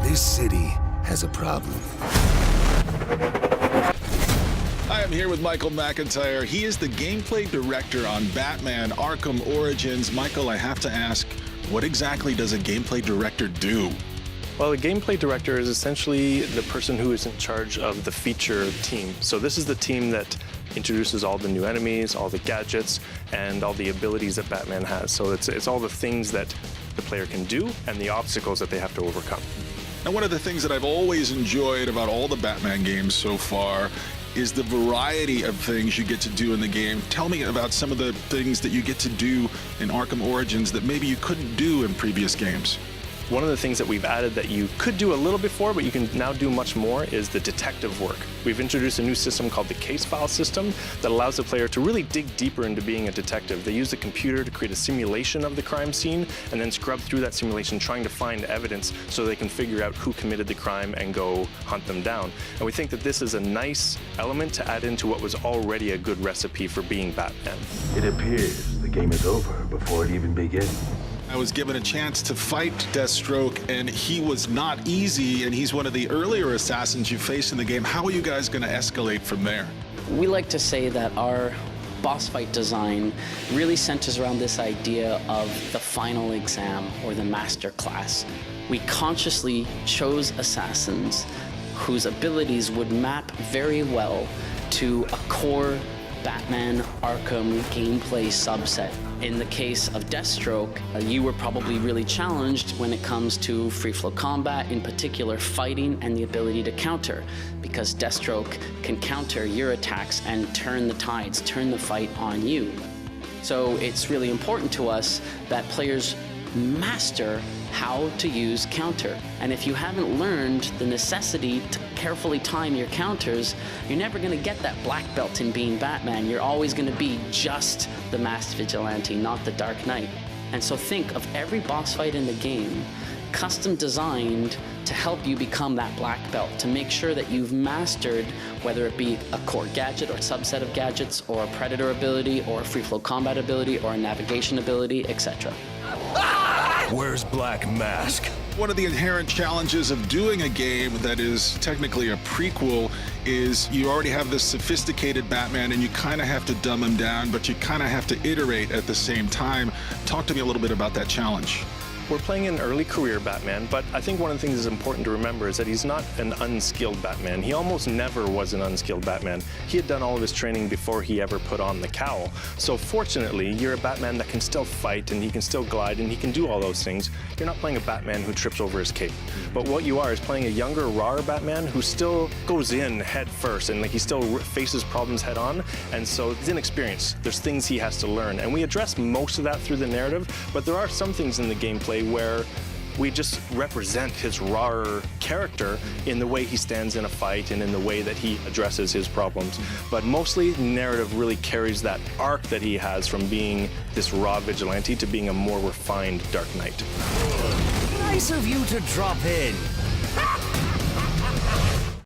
This city has a problem. I am here with Michael McIntyre. He is the gameplay director on Batman Arkham Origins. Michael, I have to ask, what exactly does a gameplay director do? Well, a gameplay director is essentially the person who is in charge of the feature team. So this is the team that introduces all the new enemies, all the gadgets, and all the abilities that Batman has. So it's all the things that the player can do and the obstacles that they have to overcome. And one of the things that I've always enjoyed about all the Batman games so far is the variety of things you get to do in the game. Tell me about some of the things that you get to do in Arkham Origins that maybe you couldn't do in previous games. One of the things that we've added that you could do a little before, but you can now do much more, is the detective work. We've introduced a new system called the case file system that allows the player to really dig deeper into being a detective. They use the computer to create a simulation of the crime scene and then scrub through that simulation trying to find evidence so they can figure out who committed the crime and go hunt them down. And we think that this is a nice element to add into what was already a good recipe for being Batman. It appears the game is over before it even begins. I was given a chance to fight Deathstroke, and he was not easy, and he's one of the earlier assassins you faced in the game. How are you guys going to escalate from there? We like to say that our boss fight design really centers around this idea of the final exam or the master class. We consciously chose assassins whose abilities would map very well to a core Batman Arkham gameplay subset. In the case of Deathstroke, you were probably really challenged when it comes to free-flow combat, in particular fighting and the ability to counter, because Deathstroke can counter your attacks and turn the tides, turn the fight on you. So it's really important to us that players master how to use counter. And if you haven't learned the necessity to carefully time your counters, you're never going to get that black belt in being Batman. You're always going to be just the masked vigilante, not the Dark Knight. And so think of every boss fight in the game custom designed to help you become that black belt, to make sure that you've mastered, whether it be a core gadget or subset of gadgets, or a predator ability, or a free flow combat ability, or a navigation ability, etc. Where's Black Mask? One of the inherent challenges of doing a game that is technically a prequel is you already have this sophisticated Batman and you kind of have to dumb him down, but you kind of have to iterate at the same time. Talk to me a little bit about that challenge. We're playing an early career Batman, but I think one of the things that's important to remember is that he's not an unskilled Batman. He almost never was an unskilled Batman. He had done all of his training before he ever put on the cowl. So fortunately, you're a Batman that can still fight and he can still glide and he can do all those things. You're not playing a Batman who trips over his cape. But what you are is playing a younger, rawer Batman who still goes in head first and he still faces problems head on. And so he's inexperienced. There's things he has to learn. And we address most of that through the narrative, but there are some things in the gameplay where we just represent his rawer character in the way he stands in a fight and in the way that he addresses his problems. But mostly, narrative really carries that arc that he has from being this raw vigilante to being a more refined Dark Knight. Nice of you to drop in.